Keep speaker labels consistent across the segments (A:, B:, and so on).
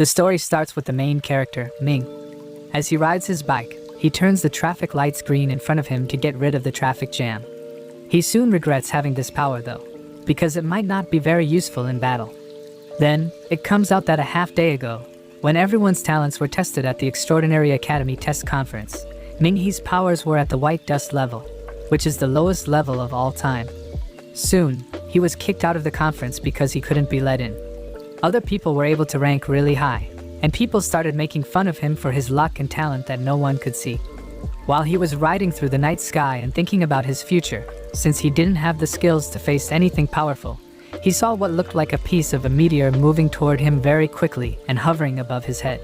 A: The story starts with the main character, Ming. As he rides his bike, he turns the traffic lights green in front of him to get rid of the traffic jam. He soon regrets having this power though, because it might not be very useful in battle. Then, it comes out that a half day ago, when everyone's talents were tested at the Extraordinary Academy Test Conference, Ming's powers were at the white dust level, which is the lowest level of all time. Soon, he was kicked out of the conference because he couldn't be let in. Other people were able to rank really high, and people started making fun of him for his luck and talent that no one could see. While he was riding through the night sky and thinking about his future, since he didn't have the skills to face anything powerful, he saw what looked like a piece of a meteor moving toward him very quickly and hovering above his head.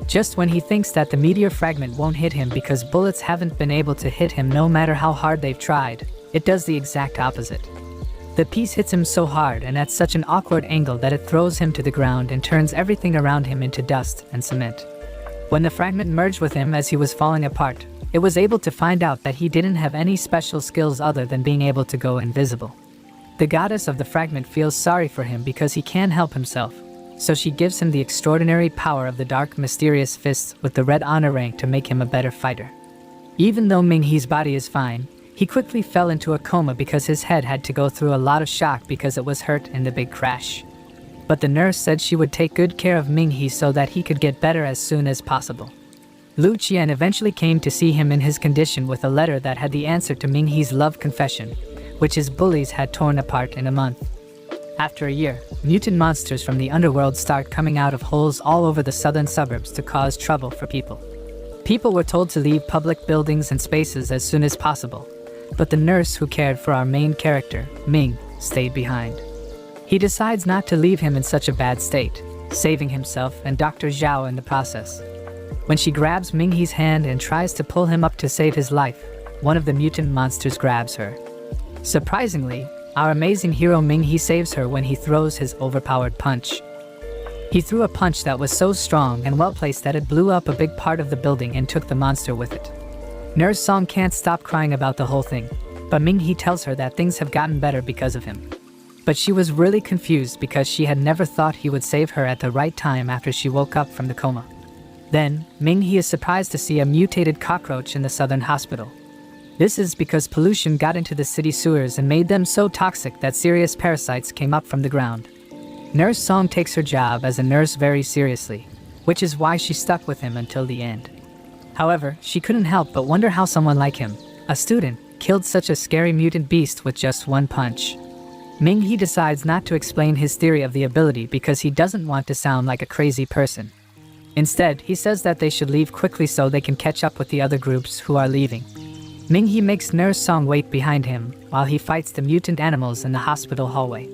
A: Just when he thinks that the meteor fragment won't hit him because bullets haven't been able to hit him no matter how hard they've tried, it does the exact opposite. The piece hits him so hard and at such an awkward angle that it throws him to the ground and turns everything around him into dust and cement. When the fragment merged with him as he was falling apart, it was able to find out that he didn't have any special skills other than being able to go invisible. The goddess of the fragment feels sorry for him because he can't help himself, so she gives him the extraordinary power of the dark mysterious fists with the red honor rank to make him a better fighter. Even though Ming's body is fine, he quickly fell into a coma because his head had to go through a lot of shock because it was hurt in the big crash. But the nurse said she would take good care of Ming so that he could get better as soon as possible. Lu Qian eventually came to see him in his condition with a letter that had the answer to Ming's love confession, which his bullies had torn apart in a month. After a year, mutant monsters from the underworld start coming out of holes all over the southern suburbs to cause trouble for people. People were told to leave public buildings and spaces as soon as possible, but the nurse who cared for our main character, Ming, stayed behind. He decides not to leave him in such a bad state, saving himself and Dr. Zhao in the process. When she grabs Ming's hand and tries to pull him up to save his life, one of the mutant monsters grabs her. Surprisingly, our amazing hero Ming saves her when he throws his overpowered punch. He threw a punch that was so strong and well placed that it blew up a big part of the building and took the monster with it. Nurse Song can't stop crying about the whole thing, but Ming tells her that things have gotten better because of him. But she was really confused because she had never thought he would save her at the right time after she woke up from the coma. Then, Ming is surprised to see a mutated cockroach in the southern hospital. This is because pollution got into the city sewers and made them so toxic that serious parasites came up from the ground. Nurse Song takes her job as a nurse very seriously, which is why she stuck with him until the end. However, she couldn't help but wonder how someone like him, a student, killed such a scary mutant beast with just one punch. Ming decides not to explain his theory of the ability because he doesn't want to sound like a crazy person. Instead, he says that they should leave quickly so they can catch up with the other groups who are leaving. Ming makes Nurse Song wait behind him while he fights the mutant animals in the hospital hallway.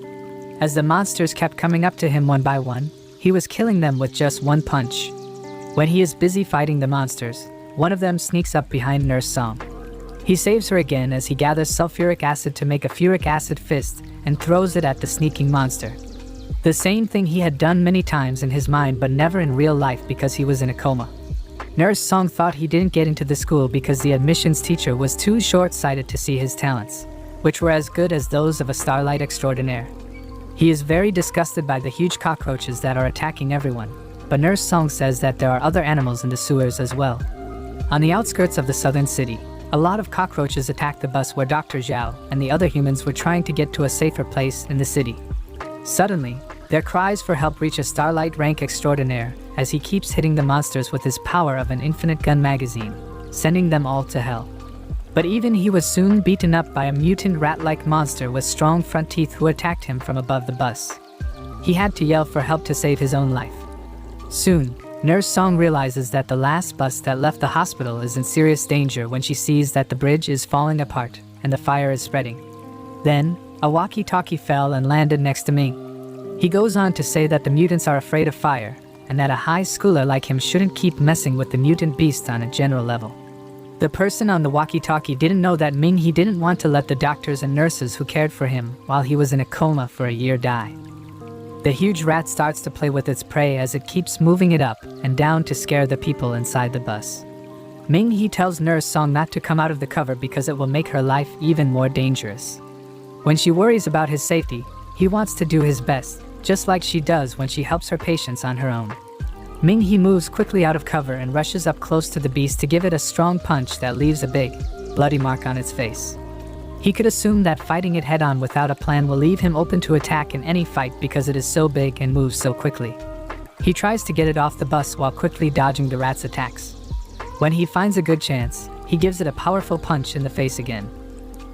A: As the monsters kept coming up to him one by one, he was killing them with just one punch. When he is busy fighting the monsters, one of them sneaks up behind Nurse Song. He saves her again as he gathers sulfuric acid to make a furic acid fist and throws it at the sneaking monster. The same thing he had done many times in his mind but never in real life because he was in a coma. Nurse Song thought he didn't get into the school because the admissions teacher was too short-sighted to see his talents, which were as good as those of a starlight extraordinaire. He is very disgusted by the huge cockroaches that are attacking everyone, but Nurse Song says that there are other animals in the sewers as well. On the outskirts of the southern city, a lot of cockroaches attacked the bus where Dr. Zhao and the other humans were trying to get to a safer place in the city. Suddenly, their cries for help reach a starlight rank extraordinaire as he keeps hitting the monsters with his power of an infinite gun magazine, sending them all to hell. But even he was soon beaten up by a mutant rat-like monster with strong front teeth who attacked him from above the bus. He had to yell for help to save his own life. Soon, Nurse Song realizes that the last bus that left the hospital is in serious danger when she sees that the bridge is falling apart and the fire is spreading. Then, a walkie-talkie fell and landed next to Ming. He goes on to say that the mutants are afraid of fire, and that a high schooler like him shouldn't keep messing with the mutant beast on a general level. The person on the walkie-talkie didn't know that Ming didn't want to let the doctors and nurses who cared for him while he was in a coma for a year die. The huge rat starts to play with its prey as it keeps moving it up and down to scare the people inside the bus. Ming tells Nurse Song not to come out of the cover because it will make her life even more dangerous. When she worries about his safety, he wants to do his best, just like she does when she helps her patients on her own. Ming he moves quickly out of cover and rushes up close to the beast to give it a strong punch that leaves a big, bloody mark on its face. He could assume that fighting it head-on without a plan will leave him open to attack in any fight because it is so big and moves so quickly. He tries to get it off the bus while quickly dodging the rat's attacks. When he finds a good chance, he gives it a powerful punch in the face again.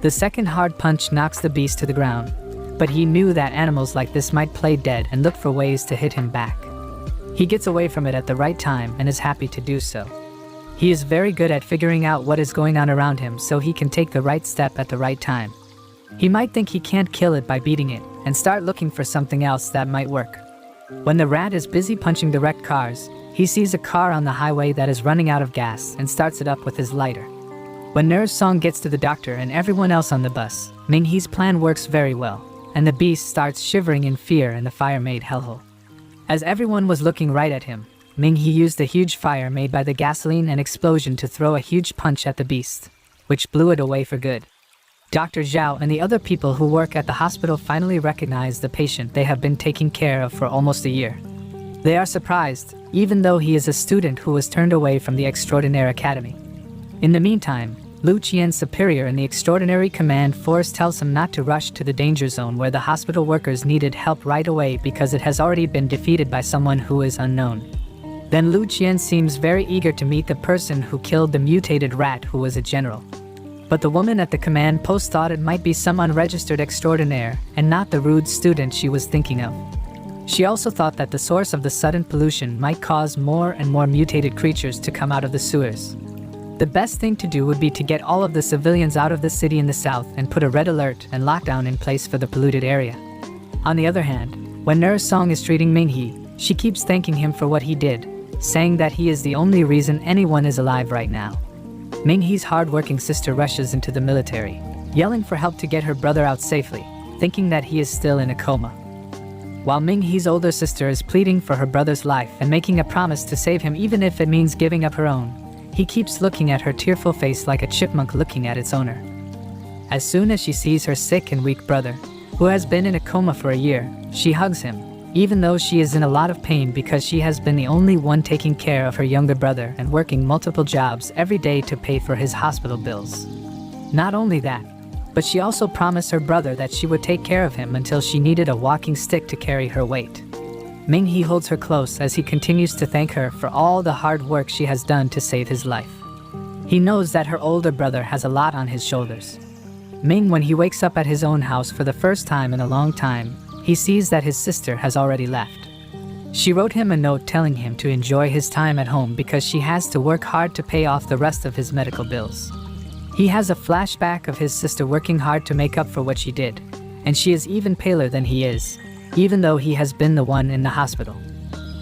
A: The second hard punch knocks the beast to the ground, but he knew that animals like this might play dead and look for ways to hit him back. He gets away from it at the right time and is happy to do so. He is very good at figuring out what is going on around him so he can take the right step at the right time. He might think he can't kill it by beating it and start looking for something else that might work. When the rat is busy punching the wrecked cars, he sees a car on the highway that is running out of gas and starts it up with his lighter. When Nurse Song gets to the doctor and everyone else on the bus, Ming He's plan works very well, and the beast starts shivering in fear in the fire-made hellhole. As everyone was looking right at him, Ming he used the huge fire made by the gasoline and explosion to throw a huge punch at the beast, which blew it away for good. Dr. Zhao and the other people who work at the hospital finally recognize the patient they have been taking care of for almost a year. They are surprised, even though he is a student who was turned away from the Extraordinary Academy. In the meantime, Lu Qian's superior in the Extraordinary Command Force tells him not to rush to the danger zone where the hospital workers needed help right away because it has already been defeated by someone who is unknown. Then Lu Qian seems very eager to meet the person who killed the mutated rat who was a general. But the woman at the command post thought it might be some unregistered extraordinaire and not the rude student she was thinking of. She also thought that the source of the sudden pollution might cause more and more mutated creatures to come out of the sewers. The best thing to do would be to get all of the civilians out of the city in the south and put a red alert and lockdown in place for the polluted area. On the other hand, when Nurse Song is treating Ming-He, she keeps thanking him for what he did, saying that he is the only reason anyone is alive right now. Ming-He's hard-working sister rushes into the military, yelling for help to get her brother out safely, thinking that he is still in a coma. While Ming-He's older sister is pleading for her brother's life and making a promise to save him even if it means giving up her own, he keeps looking at her tearful face like a chipmunk looking at its owner. As soon as she sees her sick and weak brother, who has been in a coma for a year, she hugs him, even though she is in a lot of pain because she has been the only one taking care of her younger brother and working multiple jobs every day to pay for his hospital bills. Not only that, but she also promised her brother that she would take care of him until she needed a walking stick to carry her weight. Ming-He holds her close as he continues to thank her for all the hard work she has done to save his life. He knows that her older brother has a lot on his shoulders. Ming, when he wakes up at his own house for the first time in a long time, he sees that his sister has already left. She wrote him a note telling him to enjoy his time at home because she has to work hard to pay off the rest of his medical bills. He has a flashback of his sister working hard to make up for what she did, and she is even paler than he is, even though he has been the one in the hospital.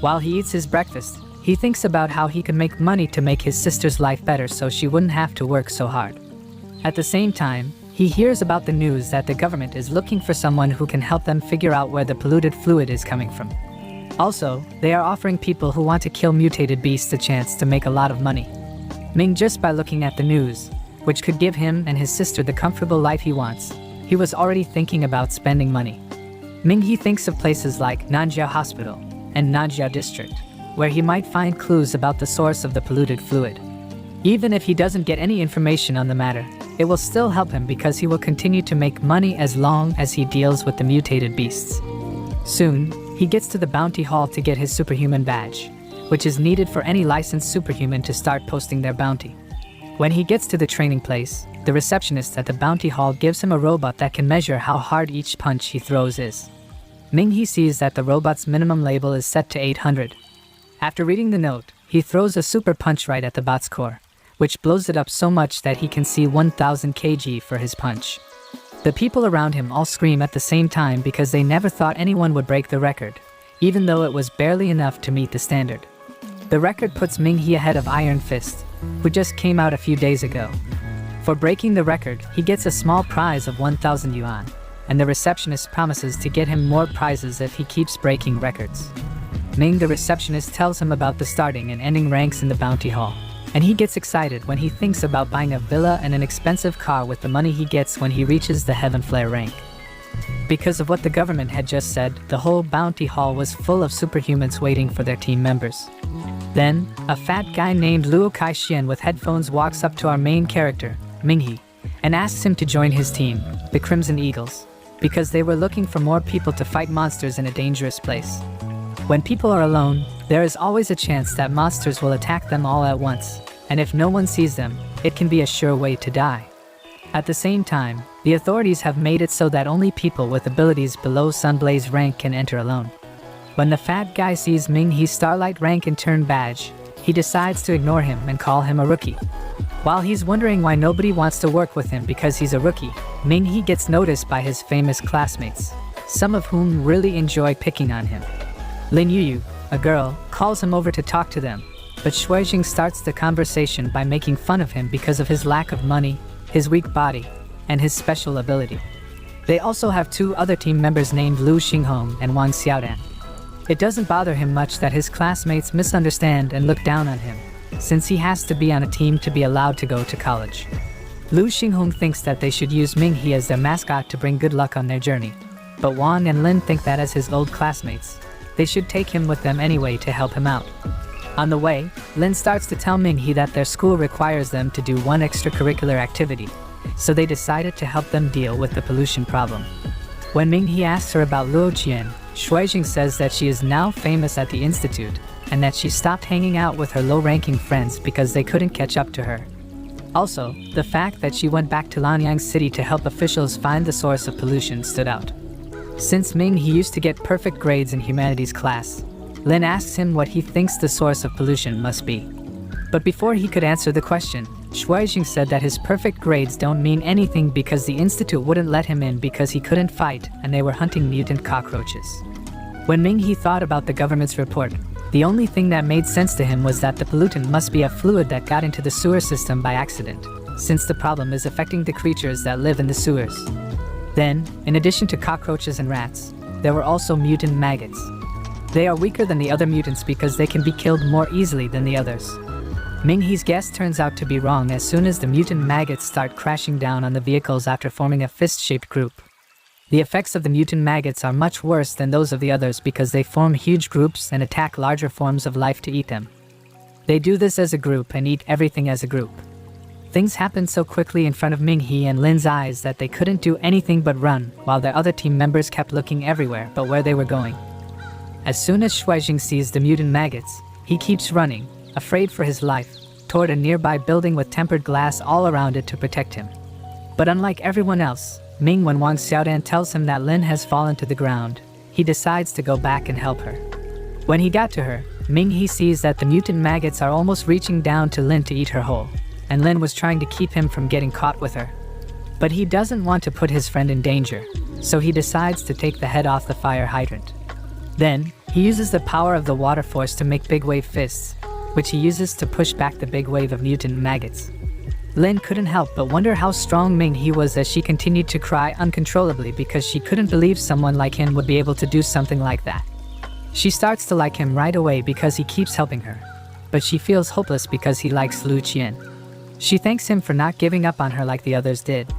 A: While he eats his breakfast, he thinks about how he could make money to make his sister's life better so she wouldn't have to work so hard. At the same time, he hears about the news that the government is looking for someone who can help them figure out where the polluted fluid is coming from. Also, they are offering people who want to kill mutated beasts a chance to make a lot of money. Ming, just by looking at the news, which could give him and his sister the comfortable life he wants, he was already thinking about spending money. Ming he thinks of places like Nanjiao Hospital and Nanjiao District, where he might find clues about the source of the polluted fluid. Even if he doesn't get any information on the matter, it will still help him because he will continue to make money as long as he deals with the mutated beasts. Soon, he gets to the bounty hall to get his superhuman badge, which is needed for any licensed superhuman to start posting their bounty. When he gets to the training place, the receptionist at the bounty hall gives him a robot that can measure how hard each punch he throws is. Ming he sees that the robot's minimum label is set to 800. After reading the note, he throws a super punch right at the bot's core, which blows it up so much that he can see 1000 kg for his punch. The people around him all scream at the same time because they never thought anyone would break the record, even though it was barely enough to meet the standard. The record puts Ming-He ahead of Iron Fist, who just came out a few days ago. For breaking the record, he gets a small prize of 1000 yuan, and the receptionist promises to get him more prizes if he keeps breaking records. Ming, the receptionist, tells him about the starting and ending ranks in the bounty hall, and he gets excited when he thinks about buying a villa and an expensive car with the money he gets when he reaches the Heaven Flare rank. Because of what the government had just said, the whole bounty hall was full of superhumans waiting for their team members. Then, a fat guy named Luo Kai-xian with headphones walks up to our main character, Ming, and asks him to join his team, the Crimson Eagles, because they were looking for more people to fight monsters in a dangerous place. When people are alone, there is always a chance that monsters will attack them all at once, and if no one sees them, it can be a sure way to die. At the same time, the authorities have made it so that only people with abilities below Sunblaze rank can enter alone. When the fat guy sees Ming He's Starlight rank and turn badge, he decides to ignore him and call him a rookie. While he's wondering why nobody wants to work with him because he's a rookie, Ming He gets noticed by his famous classmates, some of whom really enjoy picking on him. Lin Yuyu, a girl, calls him over to talk to them, but Shuijing starts the conversation by making fun of him because of his lack of money, his weak body, and his special ability. They also have two other team members named Lu Xinghong and Wang Xiaodan. It doesn't bother him much that his classmates misunderstand and look down on him, since he has to be on a team to be allowed to go to college. Lu Xinghong thinks that they should use Ming He as their mascot to bring good luck on their journey, but Wang and Lin think that as his old classmates, they should take him with them anyway to help him out. On the way, Lin starts to tell Ming He that their school requires them to do one extracurricular activity, so they decided to help them deal with the pollution problem. When Ming He asks her about Luo Qian, Shuijing says that she is now famous at the institute, and that she stopped hanging out with her low-ranking friends because they couldn't catch up to her. Also, the fact that she went back to Lanyang City to help officials find the source of pollution stood out. Since Ming He used to get perfect grades in humanities class, Lin asks him what he thinks the source of pollution must be. But before he could answer the question, Shuijing said that his perfect grades don't mean anything because the institute wouldn't let him in because he couldn't fight and they were hunting mutant cockroaches. When Ming He thought about the government's report, the only thing that made sense to him was that the pollutant must be a fluid that got into the sewer system by accident, since the problem is affecting the creatures that live in the sewers. Then, in addition to cockroaches and rats, there were also mutant maggots. They are weaker than the other mutants because they can be killed more easily than the others. Ming He's guess turns out to be wrong as soon as the mutant maggots start crashing down on the vehicles after forming a fist-shaped group. The effects of the mutant maggots are much worse than those of the others because they form huge groups and attack larger forms of life to eat them. They do this as a group and eat everything as a group. Things happened so quickly in front of Ming He and Lin's eyes that they couldn't do anything but run, while their other team members kept looking everywhere but where they were going. As soon as Shuijing sees the mutant maggots, he keeps running, afraid for his life, toward a nearby building with tempered glass all around it to protect him. But unlike everyone else, Ming, when Wang Xiaodan tells him that Lin has fallen to the ground, he decides to go back and help her. When he got to her, Ming He sees that the mutant maggots are almost reaching down to Lin to eat her whole, and Lin was trying to keep him from getting caught with her. But he doesn't want to put his friend in danger, so he decides to take the head off the fire hydrant. Then, he uses the power of the water force to make big wave fists, which he uses to push back the big wave of mutant maggots. Lin couldn't help but wonder how strong Ming He was as she continued to cry uncontrollably because she couldn't believe someone like him would be able to do something like that. She starts to like him right away because he keeps helping her, but she feels hopeless because he likes Lu Qian. She thanks him for not giving up on her like the others did.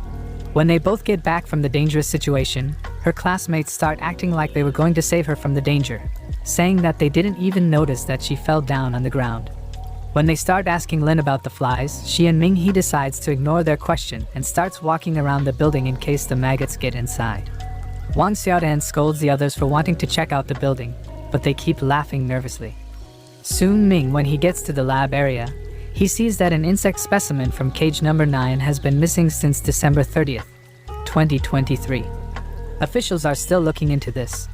A: When they both get back from the dangerous situation, her classmates start acting like they were going to save her from the danger, saying that they didn't even notice that she fell down on the ground. When they start asking Lin about the flies, she and Ming He decides to ignore their question and starts walking around the building in case the maggots get inside. Wang Xiaodan scolds the others for wanting to check out the building, but they keep laughing nervously. Soon Ming, when he gets to the lab area, he sees that an insect specimen from cage number 9 has been missing since December 30th, 2023. Officials are still looking into this.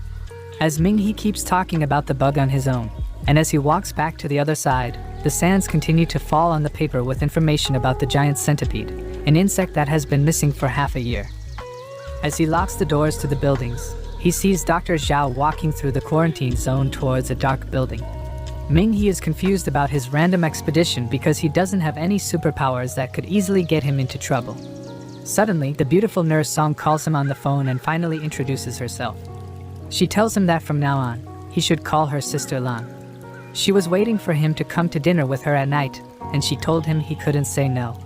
A: As Ming He keeps talking about the bug on his own, and as he walks back to the other side, the sands continue to fall on the paper with information about the giant centipede, an insect that has been missing for half a year. As he locks the doors to the buildings, he sees Dr. Zhao walking through the quarantine zone towards a dark building. Ming He is confused about his random expedition because he doesn't have any superpowers that could easily get him into trouble. Suddenly, the beautiful nurse Song calls him on the phone and finally introduces herself. She tells him that from now on, he should call her Sister Lan. She was waiting for him to come to dinner with her at night, and she told him he couldn't say no.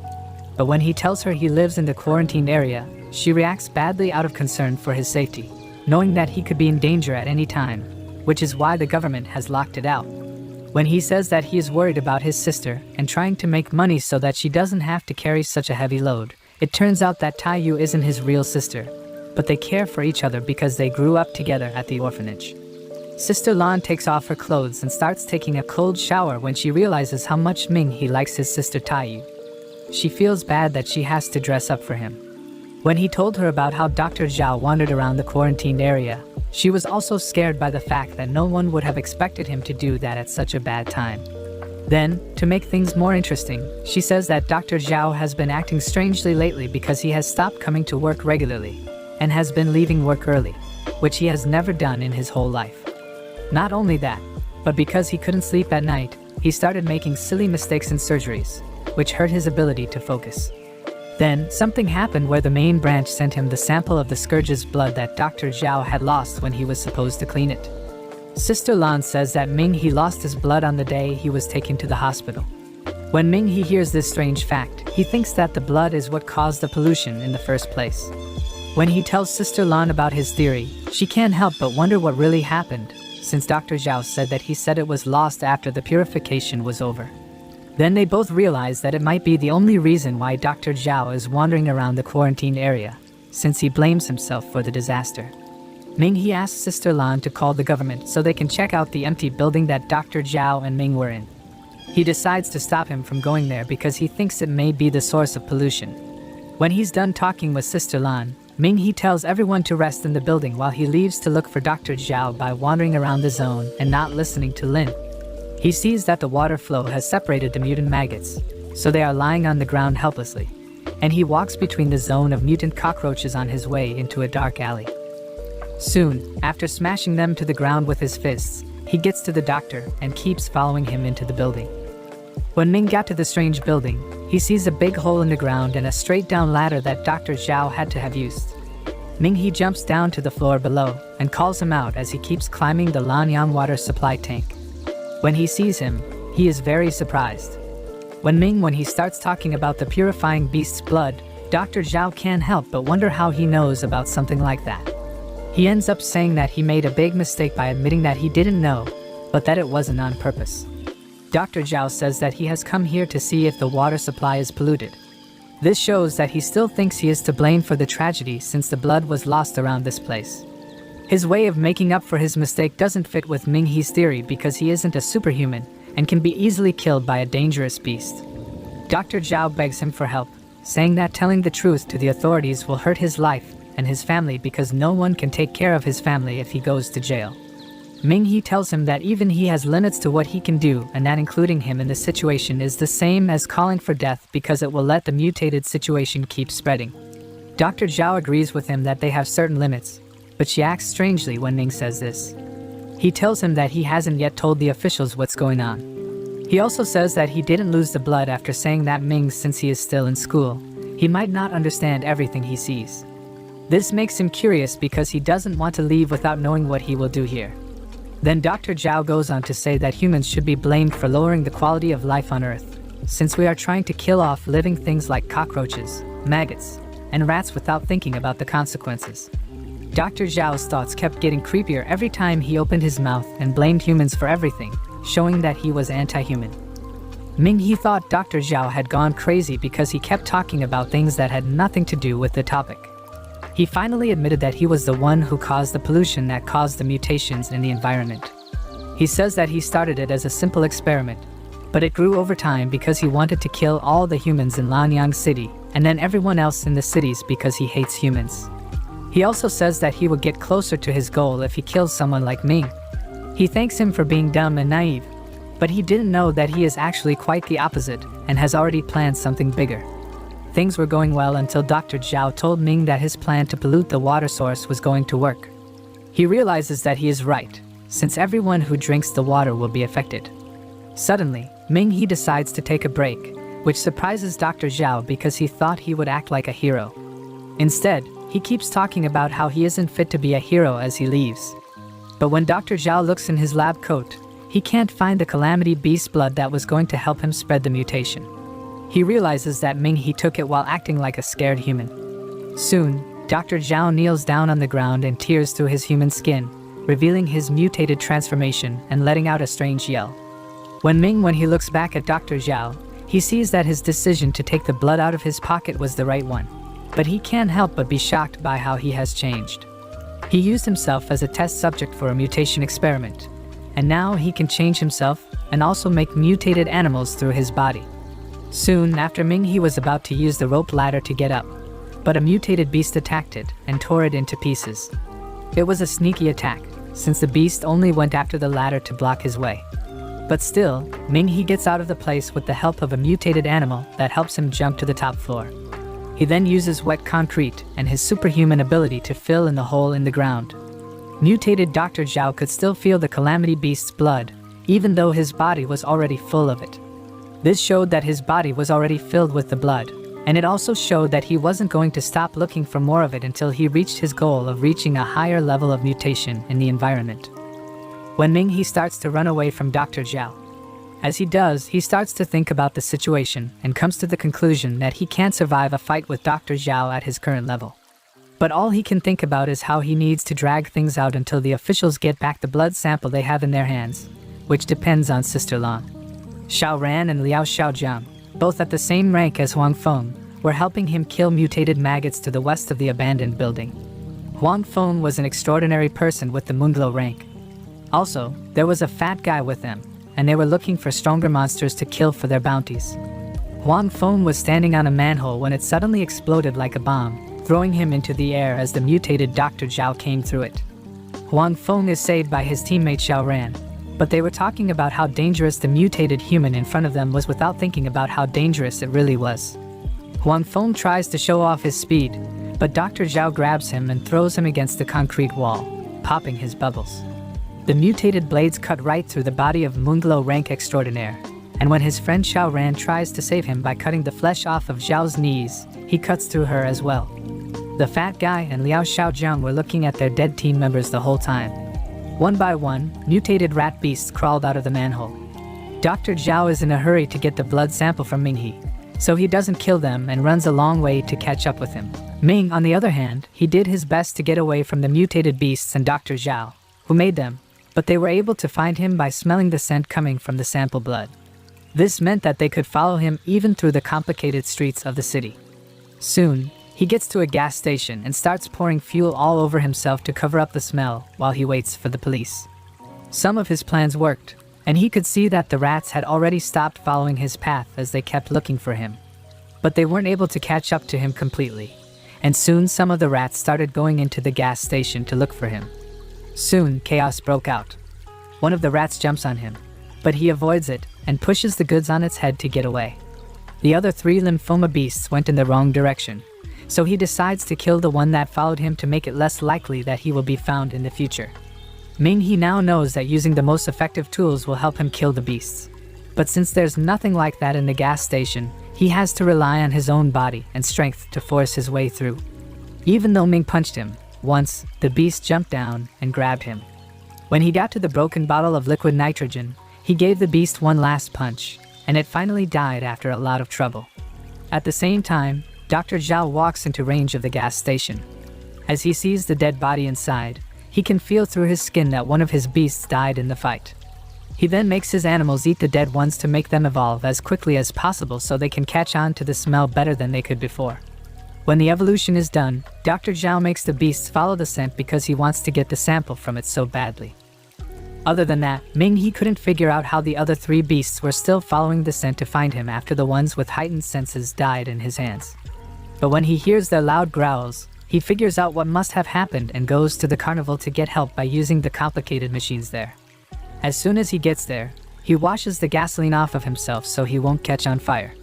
A: But when he tells her he lives in the quarantined area, she reacts badly out of concern for his safety, knowing that he could be in danger at any time, which is why the government has locked it out. When he says that he is worried about his sister and trying to make money so that she doesn't have to carry such a heavy load, it turns out that Taiyu isn't his real sister, but they care for each other because they grew up together at the orphanage. Sister Lan takes off her clothes and starts taking a cold shower when she realizes how much Ming he likes his sister Taiyu. She feels bad that she has to dress up for him. When he told her about how Dr. Zhao wandered around the quarantined area, she was also scared by the fact that no one would have expected him to do that at such a bad time. Then, to make things more interesting, she says that Dr. Zhao has been acting strangely lately because he has stopped coming to work regularly and has been leaving work early, which he has never done in his whole life. Not only that, but because he couldn't sleep at night, he started making silly mistakes in surgeries, which hurt his ability to focus. Then, something happened where the main branch sent him the sample of the Scourge's blood that Dr. Zhao had lost when he was supposed to clean it. Sister Lan says that Ming he lost his blood on the day he was taken to the hospital. When Ming he hears this strange fact, he thinks that the blood is what caused the pollution in the first place. When he tells Sister Lan about his theory, she can't help but wonder what really happened, since Dr. Zhao said that he said it was lost after the purification was over. Then they both realize that it might be the only reason why Dr. Zhao is wandering around the quarantine area, since he blames himself for the disaster. Ming he asks Sister Lan to call the government so they can check out the empty building that Dr. Zhao and Ming were in. He decides to stop him from going there because he thinks it may be the source of pollution. When he's done talking with Sister Lan, Ming he tells everyone to rest in the building while he leaves to look for Dr. Zhao by wandering around the zone and not listening to Lin. He sees that the water flow has separated the mutant maggots, so they are lying on the ground helplessly, and he walks between the zone of mutant cockroaches on his way into a dark alley. Soon, after smashing them to the ground with his fists, he gets to the doctor and keeps following him into the building. When Ming got to the strange building, he sees a big hole in the ground and a straight-down ladder that Dr. Zhao had to have used. Ming he jumps down to the floor below and calls him out as he keeps climbing the Lanyang water supply tank. When he sees him, he is very surprised. When he starts talking about the purifying beast's blood, Dr. Zhao can't help but wonder how he knows about something like that. He ends up saying that he made a big mistake by admitting that he didn't know, but that it wasn't on purpose. Dr. Zhao says that he has come here to see if the water supply is polluted. This shows that he still thinks he is to blame for the tragedy since the blood was lost around this place. His way of making up for his mistake doesn't fit with Ming He's theory because he isn't a superhuman and can be easily killed by a dangerous beast. Dr. Zhao begs him for help, saying that telling the truth to the authorities will hurt his life and his family because no one can take care of his family if he goes to jail. Ming He tells him that even he has limits to what he can do and that including him in the situation is the same as calling for death because it will let the mutated situation keep spreading. Dr. Zhao agrees with him that they have certain limits, but she acts strangely when Ming says this. He tells him that he hasn't yet told the officials what's going on. He also says that he didn't lose the blood after saying that Ming since he is still in school. He might not understand everything he sees. This makes him curious because he doesn't want to leave without knowing what he will do here. Then Dr. Zhao goes on to say that humans should be blamed for lowering the quality of life on Earth, since we are trying to kill off living things like cockroaches, maggots, and rats without thinking about the consequences. Dr. Zhao's thoughts kept getting creepier every time he opened his mouth and blamed humans for everything, showing that he was anti-human. Ming he thought Dr. Zhao had gone crazy because he kept talking about things that had nothing to do with the topic. He finally admitted that he was the one who caused the pollution that caused the mutations in the environment. He says that he started it as a simple experiment, but it grew over time because he wanted to kill all the humans in Lanyang City and then everyone else in the cities because he hates humans. He also says that he would get closer to his goal if he kills someone like Ming. He thanks him for being dumb and naive, but he didn't know that he is actually quite the opposite and has already planned something bigger. Things were going well until Dr. Zhao told Ming that his plan to pollute the water source was going to work. He realizes that he is right, since everyone who drinks the water will be affected. Suddenly, Ming he decides to take a break, which surprises Dr. Zhao because he thought he would act like a hero. Instead, he keeps talking about how he isn't fit to be a hero as he leaves. But when Dr. Zhao looks in his lab coat, he can't find the calamity beast blood that was going to help him spread the mutation. He realizes that Ming He took it while acting like a scared human. Soon, Dr. Zhao kneels down on the ground and tears through his human skin, revealing his mutated transformation and letting out a strange yell. When he looks back at Dr. Zhao, he sees that his decision to take the blood out of his pocket was the right one. But he can't help but be shocked by how he has changed. He used himself as a test subject for a mutation experiment, and now he can change himself and also make mutated animals through his body. Soon after, He was about to use the rope ladder to get up, but a mutated beast attacked it and tore it into pieces. It was a sneaky attack, since the beast only went after the ladder to block his way. But still, He gets out of the place with the help of a mutated animal that helps him jump to the top floor. He then uses wet concrete and his superhuman ability to fill in the hole in the ground. Mutated Dr. Zhao could still feel the Calamity Beast's blood, even though his body was already full of it. This showed that his body was already filled with the blood, and it also showed that he wasn't going to stop looking for more of it until he reached his goal of reaching a higher level of mutation in the environment. When he starts to run away from Dr. Zhao. As he does, he starts to think about the situation and comes to the conclusion that he can't survive a fight with Dr. Zhao at his current level. But all he can think about is how he needs to drag things out until the officials get back the blood sample they have in their hands, which depends on Sister Lan. Xiao Ran and Liao Xiaojiang, both at the same rank as Huang Feng, were helping him kill mutated maggots to the west of the abandoned building. Huang Feng was an extraordinary person with the Munglo rank. Also, there was a fat guy with them, and they were looking for stronger monsters to kill for their bounties. Huang Feng was standing on a manhole when it suddenly exploded like a bomb, throwing him into the air as the mutated Dr. Zhao came through it. Huang Feng is saved by his teammate Xiao Ran, but they were talking about how dangerous the mutated human in front of them was without thinking about how dangerous it really was. Huang Feng tries to show off his speed, but Dr. Zhao grabs him and throws him against the concrete wall, popping his bubbles. The mutated blades cut right through the body of Munglo rank extraordinaire, and when his friend Xiao Ran tries to save him by cutting the flesh off of Zhao's knees, he cuts through her as well. The fat guy and Liao Xiaojiang were looking at their dead team members the whole time. One by one, mutated rat beasts crawled out of the manhole. Dr. Zhao is in a hurry to get the blood sample from Ming, so he doesn't kill them and runs a long way to catch up with him. Ming, on the other hand, he did his best to get away from the mutated beasts and Dr. Zhao, who made them, but they were able to find him by smelling the scent coming from the sample blood. This meant that they could follow him even through the complicated streets of the city. Soon, he gets to a gas station and starts pouring fuel all over himself to cover up the smell while he waits for the police. Some of his plans worked, and he could see that the rats had already stopped following his path as they kept looking for him. But they weren't able to catch up to him completely, and soon some of the rats started going into the gas station to look for him. Soon, chaos broke out. One of the rats jumps on him, but he avoids it and pushes the goods on its head to get away. The other 3 lymphoma beasts went in the wrong direction, so he decides to kill the one that followed him to make it less likely that he will be found in the future. He now knows that using the most effective tools will help him kill the beasts. But since there's nothing like that in the gas station, he has to rely on his own body and strength to force his way through. Even though Ming punched him once, the beast jumped down and grabbed him. When he got to the broken bottle of liquid nitrogen, he gave the beast one last punch, and it finally died after a lot of trouble. At the same time, Dr. Zhao walks into range of the gas station. As he sees the dead body inside, he can feel through his skin that one of his beasts died in the fight. He then makes his animals eat the dead ones to make them evolve as quickly as possible so they can catch on to the smell better than they could before. When the evolution is done, Dr. Zhao makes the beasts follow the scent because he wants to get the sample from it so badly. Other than that, he couldn't figure out how the other 3 beasts were still following the scent to find him after the ones with heightened senses died in his hands. But when he hears their loud growls, he figures out what must have happened and goes to the carnival to get help by using the complicated machines there. As soon as he gets there, he washes the gasoline off of himself so he won't catch on fire.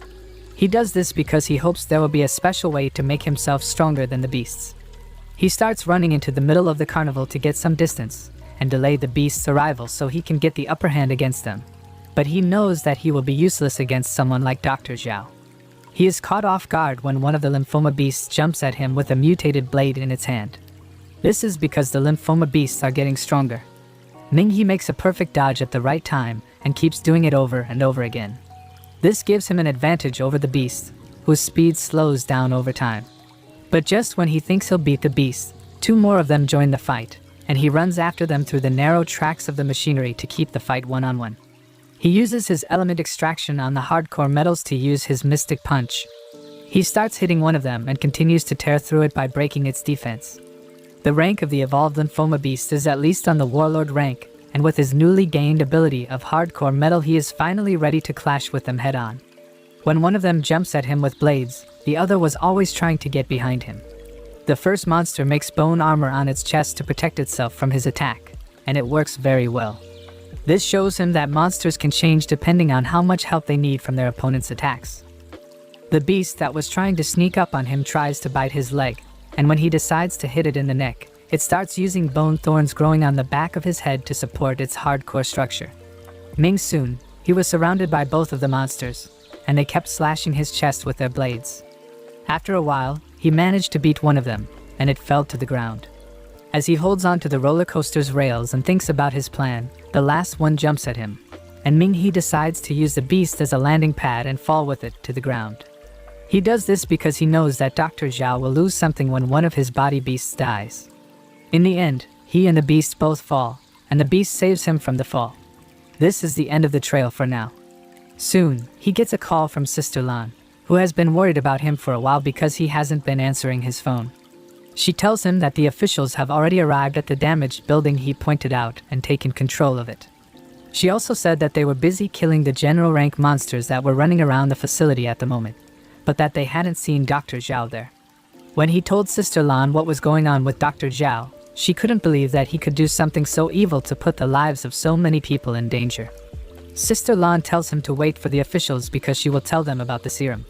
A: He does this because he hopes there will be a special way to make himself stronger than the beasts. He starts running into the middle of the carnival to get some distance and delay the beasts' arrival so he can get the upper hand against them. But he knows that he will be useless against someone like Dr. Zhao. He is caught off guard when one of the lymphoma beasts jumps at him with a mutated blade in its hand. This is because the lymphoma beasts are getting stronger. He makes a perfect dodge at the right time and keeps doing it over and over again. This gives him an advantage over the beast, whose speed slows down over time. But just when he thinks he'll beat the beast, 2 more of them join the fight, and he runs after them through the narrow tracks of the machinery to keep the fight one-on-one. He uses his element extraction on the hardcore metals to use his mystic punch. He starts hitting one of them and continues to tear through it by breaking its defense. The rank of the evolved lymphoma beast is at least on the warlord rank, and with his newly gained ability of hardcore metal he is finally ready to clash with them head-on. When one of them jumps at him with blades, the other was always trying to get behind him. The first monster makes bone armor on its chest to protect itself from his attack, and it works very well. This shows him that monsters can change depending on how much help they need from their opponent's attacks. The beast that was trying to sneak up on him tries to bite his leg, and when he decides to hit it in the neck, it starts using bone thorns growing on the back of his head to support its hardcore structure. Ming soon, he was surrounded by both of the monsters, and they kept slashing his chest with their blades. After a while, he managed to beat one of them, and it fell to the ground. As he holds on to the roller coaster's rails and thinks about his plan, the last one jumps at him, and Ming he decides to use the beast as a landing pad and fall with it to the ground. He does this because he knows that Dr. Zhao will lose something when one of his body beasts dies. In the end, he and the beast both fall, and the beast saves him from the fall. This is the end of the trail for now. Soon, he gets a call from Sister Lan, who has been worried about him for a while because he hasn't been answering his phone. She tells him that the officials have already arrived at the damaged building he pointed out and taken control of it. She also said that they were busy killing the general rank monsters that were running around the facility at the moment, but that they hadn't seen Dr. Zhao there. When he told Sister Lan what was going on with Dr. Zhao, she couldn't believe that he could do something so evil to put the lives of so many people in danger. Sister Lan tells him to wait for the officials because she will tell them about the serum.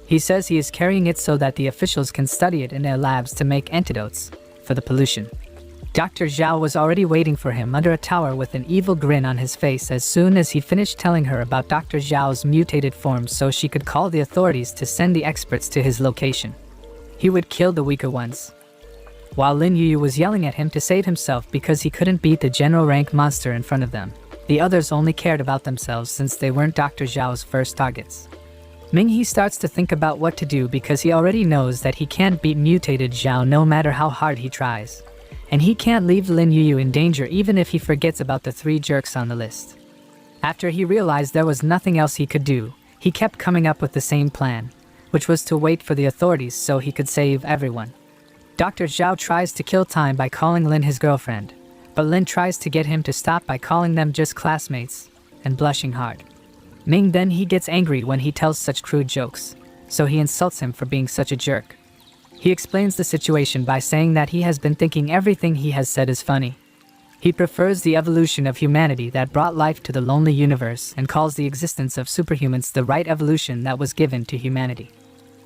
A: He says he is carrying it so that the officials can study it in their labs to make antidotes for the pollution. Dr. Zhao was already waiting for him under a tower with an evil grin on his face as soon as he finished telling her about Dr. Zhao's mutated form so she could call the authorities to send the experts to his location. He would kill the weaker ones. While Lin Yu was yelling at him to save himself because he couldn't beat the general rank monster in front of them, the others only cared about themselves since they weren't Dr. Zhao's first targets. Ming he starts to think about what to do because he already knows that he can't beat mutated Zhao no matter how hard he tries. And he can't leave Lin Yu in danger even if he forgets about the 3 jerks on the list. After he realized there was nothing else he could do, he kept coming up with the same plan, which was to wait for the authorities so he could save everyone. Dr. Zhao tries to kill time by calling Lin his girlfriend, but Lin tries to get him to stop by calling them just classmates, and blushing hard. Ming then he gets angry when he tells such crude jokes, so he insults him for being such a jerk. He explains the situation by saying that he has been thinking everything he has said is funny. He prefers the evolution of humanity that brought life to the lonely universe and calls the existence of superhumans the right evolution that was given to humanity.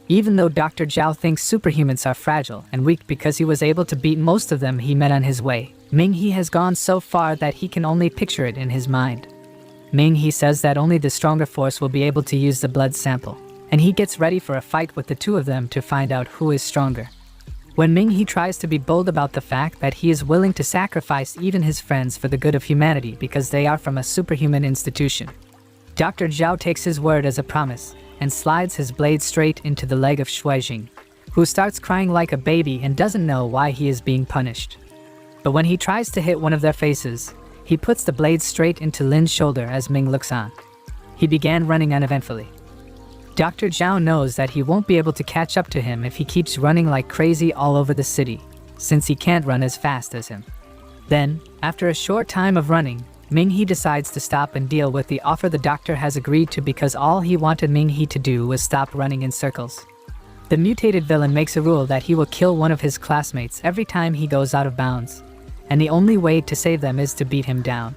A: Even though Dr. Zhao thinks superhumans are fragile and weak because he was able to beat most of them he met on his way, Ming he has gone so far that he can only picture it in his mind. Ming he says that only the stronger force will be able to use the blood sample, and he gets ready for a fight with the 2 of them to find out who is stronger. When Ming he tries to be bold about the fact that he is willing to sacrifice even his friends for the good of humanity because they are from a superhuman institution. Dr. Zhao takes his word as a promise and slides his blade straight into the leg of Shuijing, who starts crying like a baby and doesn't know why he is being punished. But when he tries to hit one of their faces, he puts the blade straight into Lin's shoulder as Ming looks on. He began running uneventfully. Dr. Zhao knows that he won't be able to catch up to him if he keeps running like crazy all over the city, since he can't run as fast as him. Then, after a short time of running, Ming he decides to stop and deal with the offer the doctor has agreed to because all he wanted Ming he to do was stop running in circles. The mutated villain makes a rule that he will kill one of his classmates every time he goes out of bounds, and the only way to save them is to beat him down.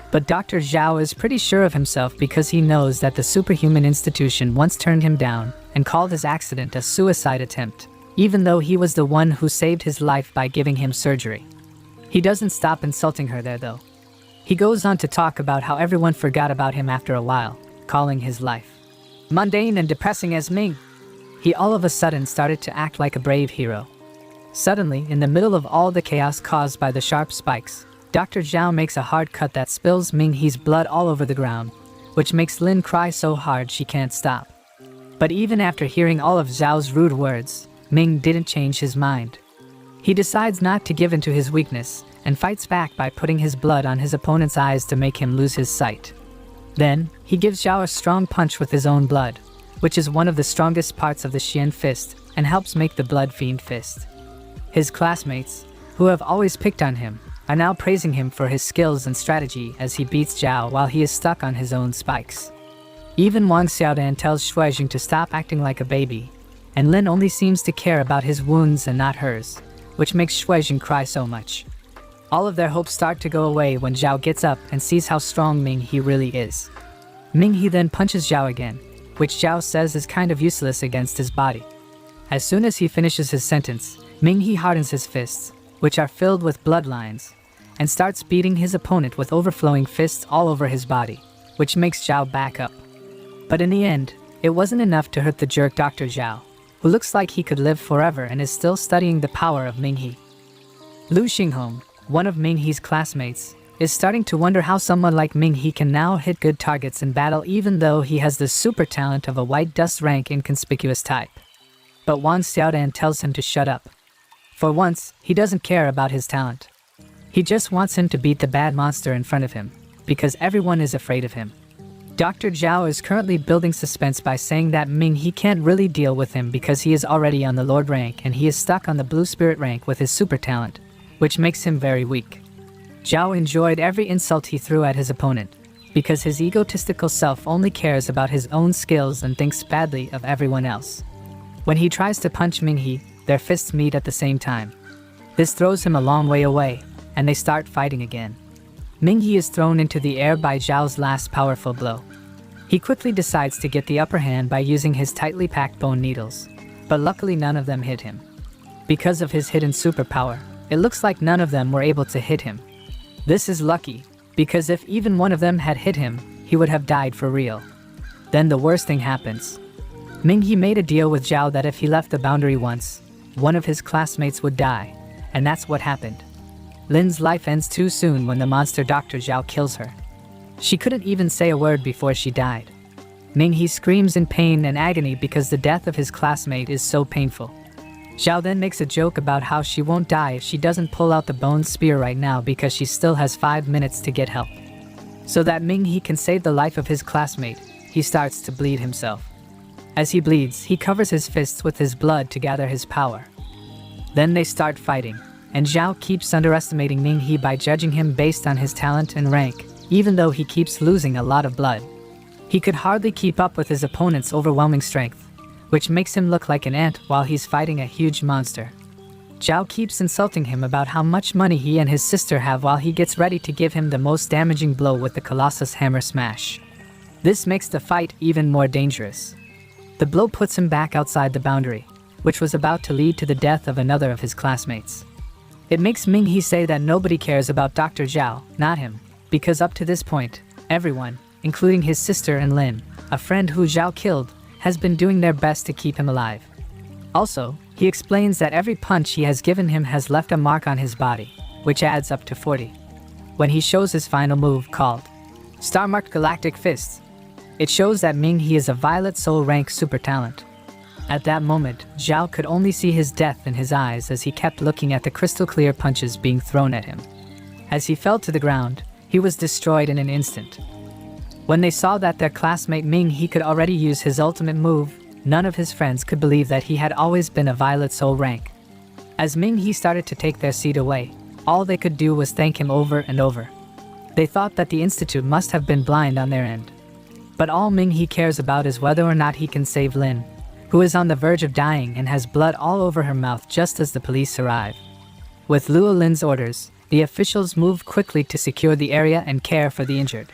A: But Dr. Zhao is pretty sure of himself because he knows that the superhuman institution once turned him down and called his accident a suicide attempt, even though he was the one who saved his life by giving him surgery. He doesn't stop insulting her there though. He goes on to talk about how everyone forgot about him after a while, calling his life mundane and depressing as Ming. He all of a sudden started to act like a brave hero. Suddenly, in the middle of all the chaos caused by the sharp spikes, Dr. Zhao makes a hard cut that spills Ming He's blood all over the ground, which makes Lin cry so hard she can't stop. But even after hearing all of Zhao's rude words, Ming didn't change his mind. He decides not to give in to his weakness and fights back by putting his blood on his opponent's eyes to make him lose his sight. Then, he gives Zhao a strong punch with his own blood, which is one of the strongest parts of the Xian fist and helps make the Blood Fiend fist. His classmates, who have always picked on him, are now praising him for his skills and strategy as he beats Zhao while he is stuck on his own spikes. Even Wang Xiaodan tells Shuijing to stop acting like a baby, and Lin only seems to care about his wounds and not hers, which makes Shuijing cry so much. All of their hopes start to go away when Zhao gets up and sees how strong Ming He really is. Ming He then punches Zhao again, which Zhao says is kind of useless against his body. As soon as he finishes his sentence, Ming He hardens his fists, which are filled with bloodlines, and starts beating his opponent with overflowing fists all over his body, which makes Zhao back up. But in the end, it wasn't enough to hurt the jerk Dr. Zhao, who looks like he could live forever and is still studying the power of Ming He. Lu Xinghong, one of Ming He's classmates, is starting to wonder how someone like Ming He can now hit good targets in battle even though he has the super talent of a white dust rank inconspicuous type. But Wang Xiaodan tells him to shut up. For once, he doesn't care about his talent. He just wants him to beat the bad monster in front of him, because everyone is afraid of him. Dr. Zhao is currently building suspense by saying that Ming He can't really deal with him because he is already on the Lord rank and he is stuck on the Blue Spirit rank with his super talent, which makes him very weak. Zhao enjoyed every insult he threw at his opponent, because his egotistical self only cares about his own skills and thinks badly of everyone else. When he tries to punch Ming He, their fists meet at the same time. This throws him a long way away, and they start fighting again. Ming He is thrown into the air by Zhao's last powerful blow. He quickly decides to get the upper hand by using his tightly packed bone needles, but luckily none of them hit him. Because of his hidden superpower, it looks like none of them were able to hit him. This is lucky, because if even one of them had hit him, he would have died for real. Then the worst thing happens. Ming He made a deal with Zhao that if he left the boundary once, one of his classmates would die, and that's what happened. Lin's life ends too soon when the monster Dr. Zhao kills her. She couldn't even say a word before she died. Ming He screams in pain and agony because the death of his classmate is so painful. Zhao then makes a joke about how she won't die if she doesn't pull out the bone spear right now because she still has 5 minutes to get help. So that Ming He can save the life of his classmate, he starts to bleed himself. As he bleeds, he covers his fists with his blood to gather his power. Then they start fighting, and Zhao keeps underestimating Ming He by judging him based on his talent and rank, even though he keeps losing a lot of blood. He could hardly keep up with his opponent's overwhelming strength, which makes him look like an ant while he's fighting a huge monster. Zhao keeps insulting him about how much money he and his sister have while he gets ready to give him the most damaging blow with the Colossus Hammer Smash. This makes the fight even more dangerous. The blow puts him back outside the boundary, which was about to lead to the death of another of his classmates. It makes Ming He say that nobody cares about Dr. Zhao, not him, because up to this point, everyone, including his sister and Lin, a friend who Zhao killed, has been doing their best to keep him alive. Also, he explains that every punch he has given him has left a mark on his body, which adds up to 40. When he shows his final move called Star-Marked Galactic Fist, it shows that Ming He is a Violet Soul rank super talent. At that moment, Zhao could only see his death in his eyes as he kept looking at the crystal clear punches being thrown at him. As he fell to the ground, he was destroyed in an instant. When they saw that their classmate Ming He could already use his ultimate move, none of his friends could believe that he had always been a Violet Soul rank. As Ming He started to take their seat away, all they could do was thank him over and over. They thought that the Institute must have been blind on their end. But all Ming He cares about is whether or not he can save Lin, who is on the verge of dying and has blood all over her mouth just as the police arrive. With Luo Lin's orders, the officials move quickly to secure the area and care for the injured.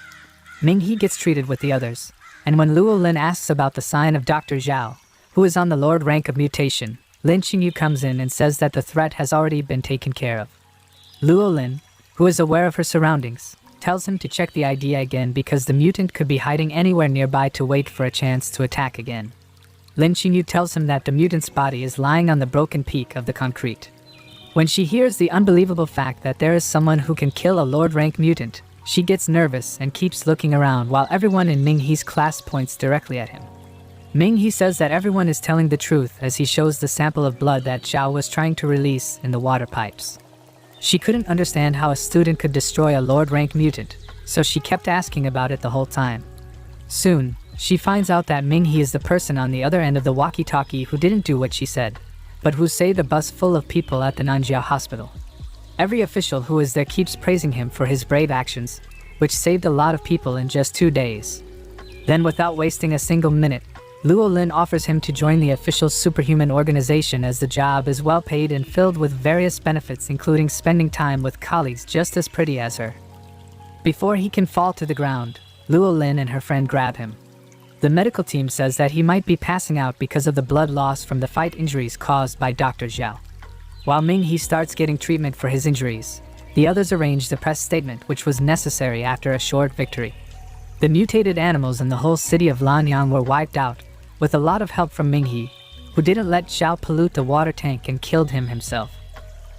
A: Ming He gets treated with the others, and when Luo Lin asks about the sign of Dr. Zhao, who is on the Lord rank of mutation, Lin Qingyu comes in and says that the threat has already been taken care of. Luo Lin, who is aware of her surroundings, tells him to check the idea again because the mutant could be hiding anywhere nearby to wait for a chance to attack again. Lin Qingyu tells him that the mutant's body is lying on the broken peak of the concrete. When she hears the unbelievable fact that there is someone who can kill a Lord rank mutant, She gets nervous and keeps looking around while everyone in Ming He's class points directly at him. Ming He says that everyone is telling the truth as he shows the sample of blood that Zhao was trying to release in the water pipes. She couldn't understand how a student could destroy a Lord-rank mutant, so she kept asking about it the whole time. Soon, she finds out that Ming He is the person on the other end of the walkie-talkie who didn't do what she said, but who saved a bus full of people at the Nanjia hospital. Every official who is there keeps praising him for his brave actions, which saved a lot of people in just 2 days. Then, without wasting a single minute, Luo Lin offers him to join the official superhuman organization as the job is well paid and filled with various benefits, including spending time with colleagues just as pretty as her. Before he can fall to the ground, Luo Lin and her friend grab him. The medical team says that he might be passing out because of the blood loss from the fight injuries caused by Dr. Zhao. While Ming He starts getting treatment for his injuries, the others arrange the press statement which was necessary after a short victory. The mutated animals in the whole city of Lanyang were wiped out, with a lot of help from Ming He, who didn't let Zhao pollute the water tank and killed him himself.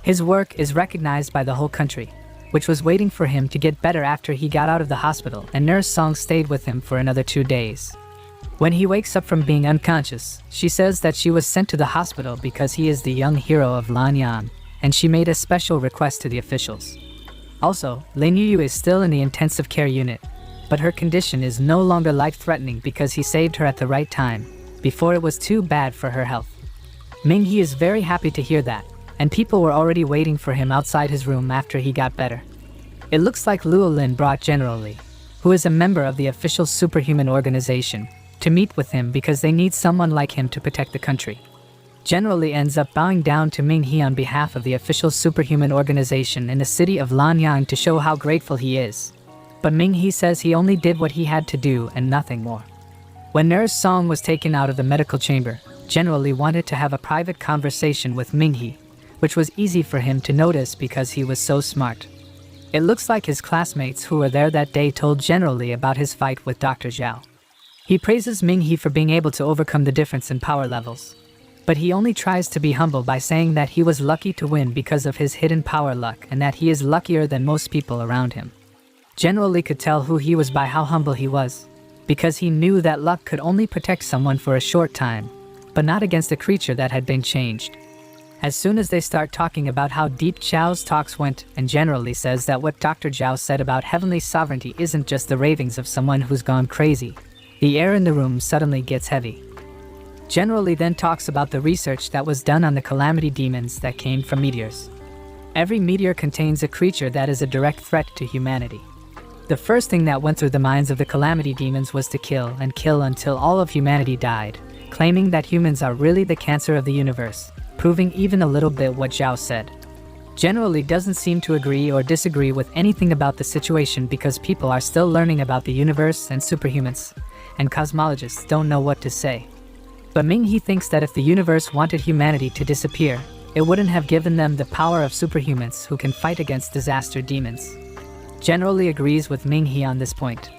A: His work is recognized by the whole country, which was waiting for him to get better after he got out of the hospital, and Nurse Song stayed with him for another 2 days. When he wakes up from being unconscious, she says that she was sent to the hospital because he is the young hero of Lanyang, and she made a special request to the officials. Also, Lin Yu is still in the intensive care unit, but her condition is no longer life-threatening because he saved her at the right time, before it was too bad for her health. Ming He is very happy to hear that, and people were already waiting for him outside his room after he got better. It looks like Luo Lin brought General Li, who is a member of the official superhuman organization, to meet with him because they need someone like him to protect the country. General Li ends up bowing down to Ming He on behalf of the official superhuman organization in the city of Lanyang to show how grateful he is. But Ming He says he only did what he had to do and nothing more. When Nurse Song was taken out of the medical chamber, General Li wanted to have a private conversation with Ming He, which was easy for him to notice because he was so smart. It looks like his classmates who were there that day told General Li about his fight with Dr. Zhao. He praises Ming He for being able to overcome the difference in power levels. But he only tries to be humble by saying that he was lucky to win because of his hidden power luck and that he is luckier than most people around him. General Li could tell who he was by how humble he was, because he knew that luck could only protect someone for a short time, but not against a creature that had been changed. As soon as they start talking about how deep Zhao's talks went, and General Li says that what Dr. Zhao said about heavenly sovereignty isn't just the ravings of someone who's gone crazy, the air in the room suddenly gets heavy. General Li then talks about the research that was done on the calamity demons that came from meteors. Every meteor contains a creature that is a direct threat to humanity. The first thing that went through the minds of the calamity demons was to kill and kill until all of humanity died, claiming that humans are really the cancer of the universe, proving even a little bit what Zhao said. General Li doesn't seem to agree or disagree with anything about the situation because people are still learning about the universe and superhumans, and cosmologists don't know what to say. But Ming He thinks that if the universe wanted humanity to disappear, it wouldn't have given them the power of superhumans who can fight against disaster demons. General Li agrees with Ming He on this point.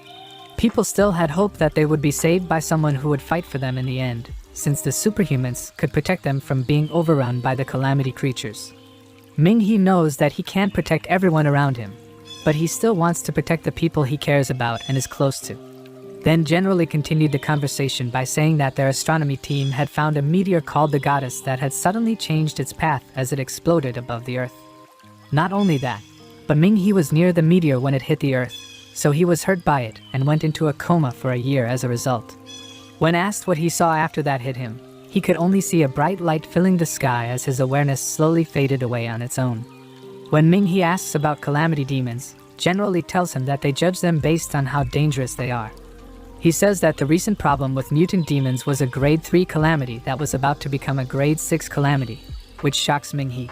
A: People still had hope that they would be saved by someone who would fight for them in the end, since the superhumans could protect them from being overrun by the calamity creatures. Ming He knows that he can't protect everyone around him, but he still wants to protect the people he cares about and is close to. Then General Li continued the conversation by saying that their astronomy team had found a meteor called the Goddess that had suddenly changed its path as it exploded above the Earth. Not only that, but Ming He was near the meteor when it hit the Earth, so he was hurt by it and went into a coma for a year as a result. When asked what he saw after that hit him, he could only see a bright light filling the sky as his awareness slowly faded away on its own. When Ming He asks about calamity demons, General Li tells him that they judge them based on how dangerous they are. He says that the recent problem with mutant demons was a grade 3 calamity that was about to become a grade 6 calamity, which shocks Ming He.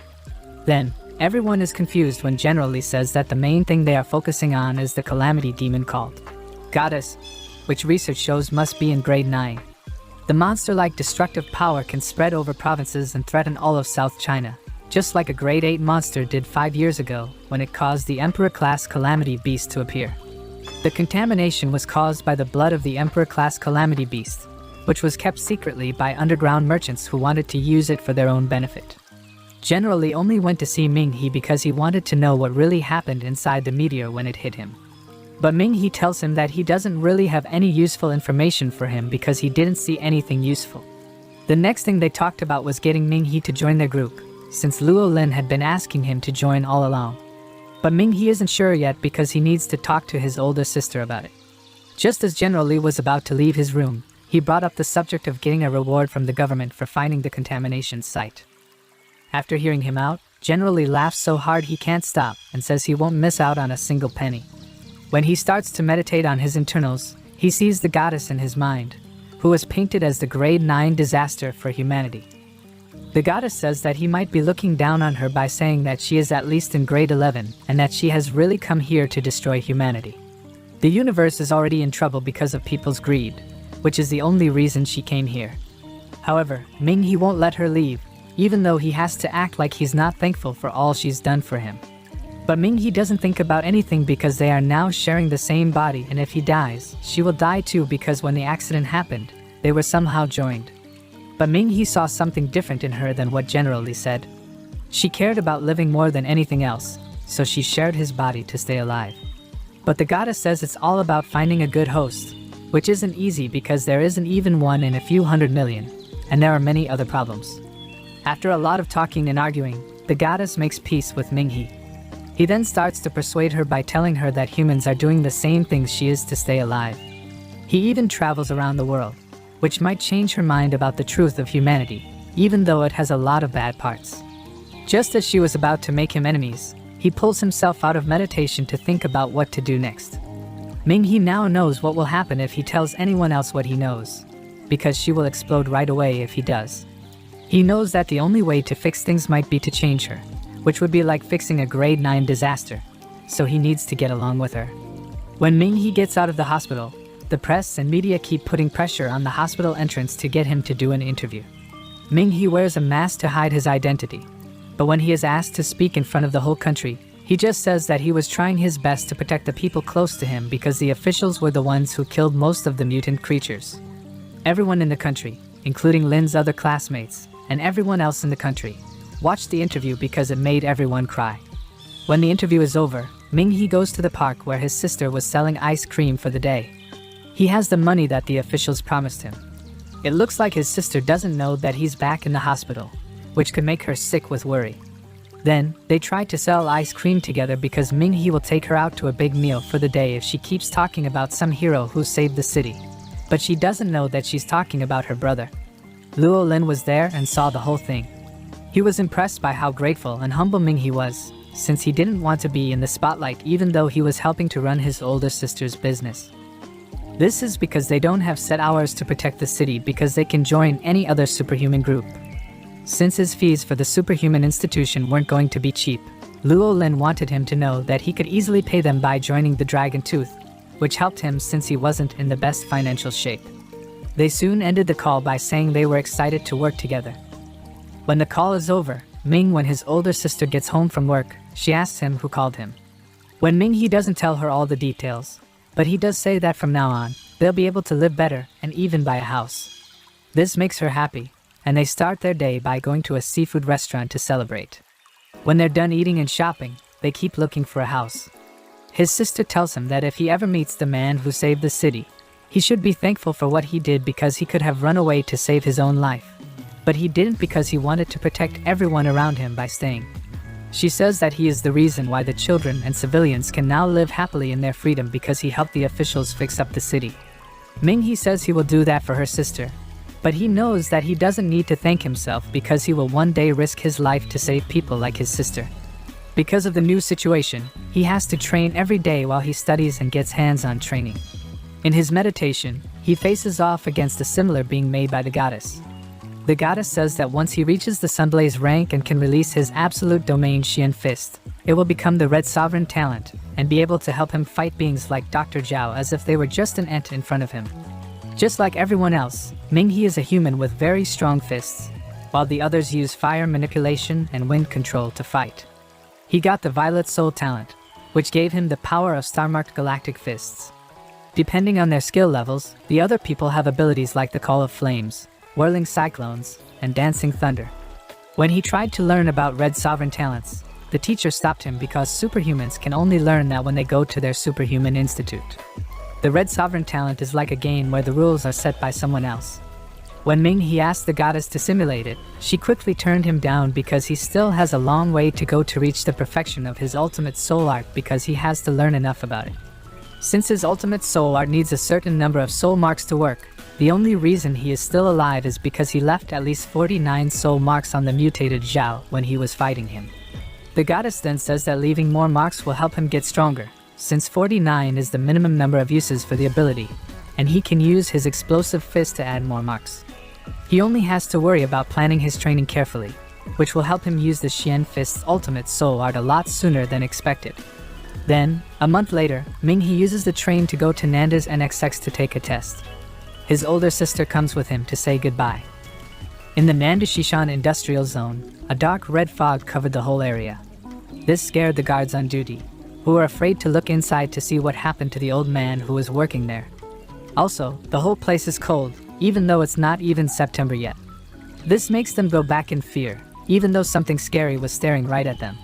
A: Then, everyone is confused when General Li says that the main thing they are focusing on is the calamity demon called Goddess, which research shows must be in grade 9. The monster-like destructive power can spread over provinces and threaten all of South China, just like a grade 8 monster did 5 years ago when it caused the Emperor-class calamity beast to appear. The contamination was caused by the blood of the Emperor-class calamity beast, which was kept secretly by underground merchants who wanted to use it for their own benefit. General Li only went to see Ming He because he wanted to know what really happened inside the meteor when it hit him. But Ming he tells him that he doesn't really have any useful information for him because he didn't see anything useful. The next thing they talked about was getting Ming he to join their group, since Luo Lin had been asking him to join all along. But Ming he isn't sure yet because he needs to talk to his older sister about it. Just as General Li was about to leave his room, he brought up the subject of getting a reward from the government for finding the contamination site. After hearing him out, General Li laughs so hard he can't stop and says he won't miss out on a single penny. When he starts to meditate on his internals, he sees the goddess in his mind, who was painted as the grade 9 disaster for humanity. The goddess says that he might be looking down on her by saying that she is at least in grade 11 and that she has really come here to destroy humanity. The universe is already in trouble because of people's greed, which is the only reason she came here. However, Ming he won't let her leave, even though he has to act like he's not thankful for all she's done for him. But Ming he doesn't think about anything because they are now sharing the same body, and if he dies, she will die too because when the accident happened, they were somehow joined. But Ming he saw something different in her than what General Li said. She cared about living more than anything else, so she shared his body to stay alive. But the goddess says it's all about finding a good host, which isn't easy because there isn't even one in a few 100 million, and there are many other problems. After a lot of talking and arguing, the goddess makes peace with Ming he. He then starts to persuade her by telling her that humans are doing the same things she is to stay alive. He even travels around the world, which might change her mind about the truth of humanity, even though it has a lot of bad parts. Just as she was about to make him enemies, he pulls himself out of meditation to think about what to do next. Ming he now knows what will happen if he tells anyone else what he knows, because she will explode right away if he does. He knows that the only way to fix things might be to change her, which would be like fixing a grade 9 disaster, so he needs to get along with her. When Ming he gets out of the hospital, the press and media keep putting pressure on the hospital entrance to get him to do an interview. Ming he wears a mask to hide his identity, but when he is asked to speak in front of the whole country, he just says that he was trying his best to protect the people close to him because the officials were the ones who killed most of the mutant creatures. Everyone in the country, including Lin's other classmates, and everyone else in the country, watched the interview because it made everyone cry. When the interview is over, Ming he goes to the park where his sister was selling ice cream for the day. He has the money that the officials promised him. It looks like his sister doesn't know that he's back in the hospital, which could make her sick with worry. Then, they try to sell ice cream together because Ming he will take her out to a big meal for the day if she keeps talking about some hero who saved the city. But she doesn't know that she's talking about her brother. Luo Lin was there and saw the whole thing. He was impressed by how grateful and humble Ming he was, since he didn't want to be in the spotlight even though he was helping to run his older sister's business. This is because they don't have set hours to protect the city because they can join any other superhuman group. Since his fees for the superhuman institution weren't going to be cheap, Luo Lin wanted him to know that he could easily pay them by joining the Dragon Tooth, which helped him since he wasn't in the best financial shape. They soon ended the call by saying they were excited to work together. When the call is over, Ming, when his older sister gets home from work, she asks him who called him. When Ming he doesn't tell her all the details, but he does say that from now on, they'll be able to live better and even buy a house. This makes her happy, and they start their day by going to a seafood restaurant to celebrate. When they're done eating and shopping, they keep looking for a house. His sister tells him that if he ever meets the man who saved the city, he should be thankful for what he did because he could have run away to save his own life. But he didn't because he wanted to protect everyone around him by staying. She says that he is the reason why the children and civilians can now live happily in their freedom because he helped the officials fix up the city. Ming he says he will do that for her sister, but he knows that he doesn't need to thank himself because he will one day risk his life to save people like his sister. Because of the new situation, he has to train every day while he studies and gets hands-on training. In his meditation, he faces off against a similar being made by the goddess. The goddess says that once he reaches the Sunblaze rank and can release his absolute domain Xian Fist, it will become the Red Sovereign talent and be able to help him fight beings like Dr. Zhao as if they were just an ant in front of him. Just like everyone else, Ming he is a human with very strong fists, while the others use fire manipulation and wind control to fight. He got the Violet Soul talent, which gave him the power of star-marked galactic fists. Depending on their skill levels, the other people have abilities like the Call of Flames, Whirling Cyclones, and Dancing Thunder. When he tried to learn about Red Sovereign talents, the teacher stopped him because superhumans can only learn that when they go to their superhuman institute. The red sovereign talent is like a game where the rules are set by someone else. When Ming he asked the goddess to simulate it, she quickly turned him down because he still has a long way to go to reach the perfection of his ultimate soul art because he has to learn enough about it. Since his ultimate soul art needs a certain number of soul marks to work, the only reason he is still alive is because he left at least 49 soul marks on the mutated Zhao when he was fighting him. The goddess then says that leaving more marks will help him get stronger, since 49 is the minimum number of uses for the ability, and he can use his explosive fist to add more marks. He only has to worry about planning his training carefully, which will help him use the Xian Fist's ultimate soul art a lot sooner than expected. Then, a month later, Ming he uses the train to go to Nanda's NXX to take a test. His older sister comes with him to say goodbye. In the Nanda Shishan industrial zone, a dark red fog covered the whole area. This scared the guards on duty, who were afraid to look inside to see what happened to the old man who was working there. Also, the whole place is cold, even though it's not even September yet. This makes them go back in fear, even though something scary was staring right at them.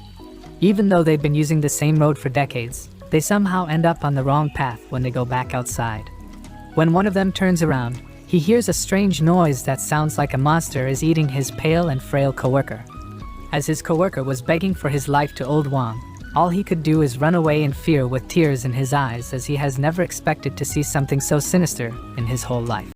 A: Even though they've been using the same road for decades, they somehow end up on the wrong path when they go back outside. When one of them turns around, he hears a strange noise that sounds like a monster is eating his pale and frail coworker. As his coworker was begging for his life to old Wang, all he could do is run away in fear with tears in his eyes as he has never expected to see something so sinister in his whole life.